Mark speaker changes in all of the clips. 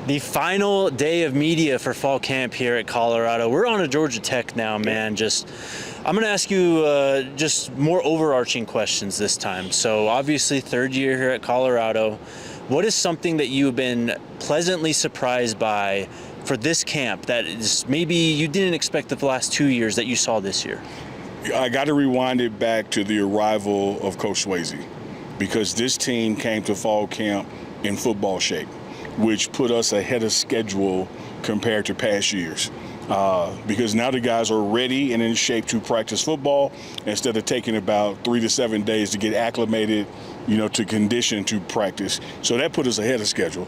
Speaker 1: The final day of media for fall camp here at Colorado. We're on to Georgia Tech now, man. I'm going to ask you just more overarching questions this time. So obviously third year here at Colorado. What is something that you've been pleasantly surprised by for this camp that is maybe you didn't expect the last 2 years that you saw this year?
Speaker 2: I got to rewind it back to the arrival of Coach Swayze, because this team came to fall camp in football shape, which put us ahead of schedule compared to past years. Because now the guys are ready and in shape to practice football instead of taking about 3 to 7 days to get acclimated, to condition to practice. So that put us ahead of schedule.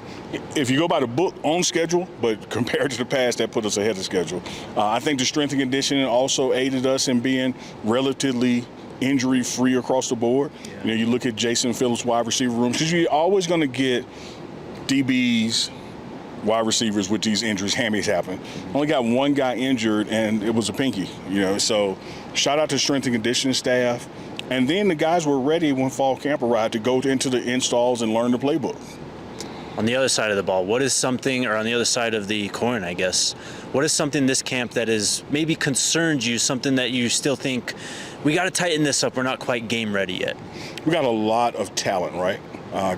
Speaker 2: If you go by the book, on schedule, but compared to the past, that put us ahead of schedule. I think the strength and conditioning also aided us in being relatively injury-free across the board.
Speaker 1: Yeah.
Speaker 2: You look at Jason Phillips' wide receiver room, because you're always going to get DBs, wide receivers with these injuries. Hammies happen. Only got one guy injured, and it was a pinky. So shout out to strength and conditioning staff. And then the guys were ready when fall camp arrived to go into the installs and learn the playbook.
Speaker 1: On the other side of the ball, what is something, or on the other side of the coin, I guess, what is something this camp that is maybe concerned you, something that you still think, we got to tighten this up, we're not quite game ready yet?
Speaker 2: We got a lot of talent, right?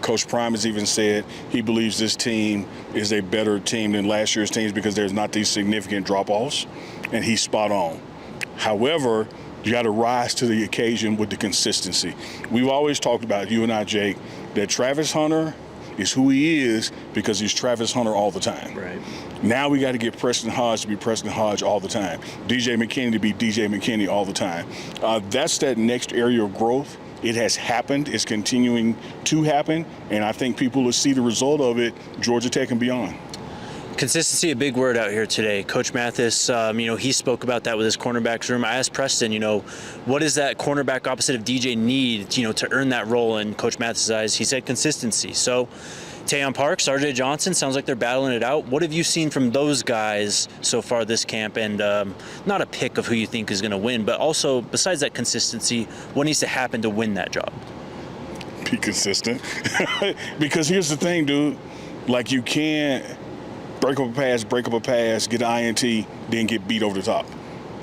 Speaker 2: Coach Prime has even said he believes this team is a better team than last year's teams because there's not these significant drop-offs, and he's spot on. However, you got to rise to the occasion with the consistency. We've always talked about, you and I, Jake, that Travis Hunter is who he is because he's Travis Hunter all the time.
Speaker 1: Right.
Speaker 2: Now we got to get Preston Hodge to be Preston Hodge all the time. DJ McKinney to be DJ McKinney all the time. That's that next area of growth. It has happened. It's continuing to happen. And I think people will see the result of it, Georgia Tech and beyond.
Speaker 1: Consistency, a big word out here today. Coach Mathis, he spoke about that with his cornerbacks room. I asked Preston, what does that cornerback opposite of DJ need, to earn that role in Coach Mathis' eyes? He said consistency. So Teon Parks, RJ Johnson, sounds like they're battling it out. What have you seen from those guys so far this camp? And not a pick of who you think is going to win, but also, besides that consistency, what needs to happen to win that job?
Speaker 2: Be consistent. Because here's the thing, dude. Like, you can't break up a pass, get an INT, then get beat over the top.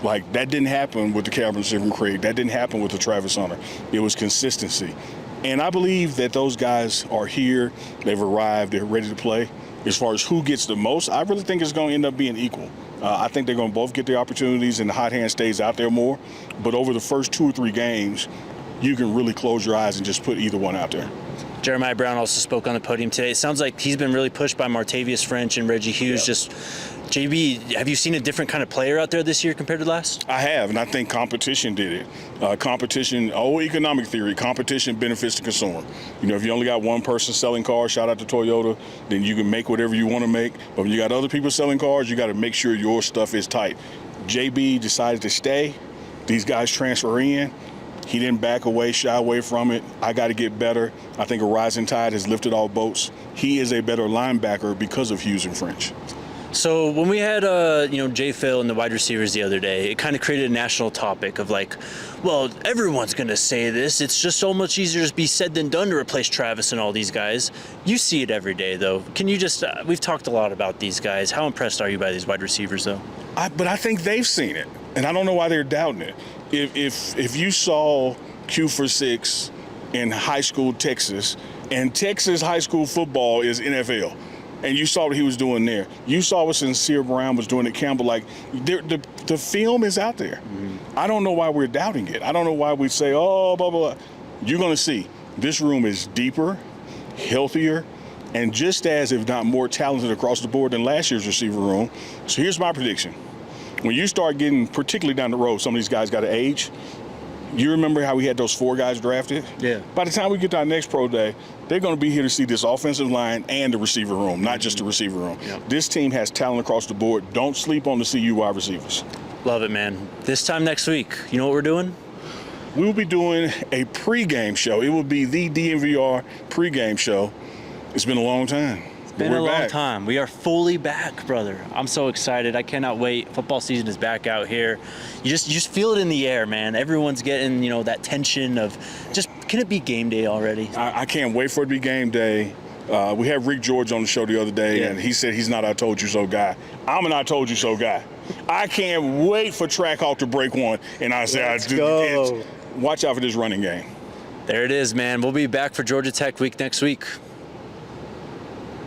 Speaker 2: Like, that didn't happen with the Calvin Stephen Craig. That didn't happen with the Travis Hunter. It was consistency. And I believe that those guys are here. They've arrived. They're ready to play. As far as who gets the most, I really think it's going to end up being equal. I think they're going to both get the opportunities and the hot hand stays out there more. But over the first 2 or 3 games, you can really close your eyes and just put either one out there.
Speaker 1: Jeremiah Brown also spoke on the podium today. It sounds like he's been really pushed by Martavius French and Reggie Hughes.
Speaker 2: Yeah.
Speaker 1: Just, JB, have you seen a different kind of player out there this year compared to last?
Speaker 2: I have, and I think competition did it. Competition, economic theory, competition benefits the consumer. If you only got one person selling cars, shout out to Toyota, then you can make whatever you want to make. But when you got other people selling cars, you got to make sure your stuff is tight. JB decided to stay. These guys transfer in. He didn't back away, shy away from it. I got to get better. I think a rising tide has lifted all boats. He is a better linebacker because of Hughes and French.
Speaker 1: So when we had, Jay Phil and the wide receivers the other day, it kind of created a national topic of like, well, everyone's going to say this. It's just so much easier to be said than done to replace Travis and all these guys. You see it every day, though. Can you just, we've talked a lot about these guys. How impressed are you by these wide receivers, though?
Speaker 2: But I think they've seen it, and I don't know why they're doubting it. If you saw Q for 6 in high school Texas, and Texas high school football is NFL, and you saw what he was doing there. You saw what Sincere Brown was doing at Campbell. Like, the film is out there. Mm-hmm. I don't know why we're doubting it. I don't know why we say, oh, blah, blah, blah. You're going to see this room is deeper, healthier, and just as, if not more talented across the board than last year's receiver room. So here's my prediction. When you start getting, particularly down the road, some of these guys got to age. You remember how we had those 4 guys drafted?
Speaker 1: Yeah.
Speaker 2: By the time we get to our next pro day, they're going to be here to see this offensive line and the receiver room, not just the receiver room. Yep. This team has talent across the board. Don't sleep on the CU wide receivers.
Speaker 1: Love it, man. This time next week, you know what we're doing?
Speaker 2: We will be doing a pregame show. It will be the DNVR pregame show. It's been a long time.
Speaker 1: Been a long time. We are fully back, brother. I'm so excited. I cannot wait. Football season is back out here. You just feel it in the air, man. Everyone's getting, that tension of just, can it be game day already?
Speaker 2: I can't wait for it to be game day. We had Rick George on the show the other day, and he said he's not a I told you so guy. I'm an I told you so guy. I can't wait for Track Hawk to break one, and I say, watch out for this running game.
Speaker 1: There it is, man. We'll be back for Georgia Tech week next week.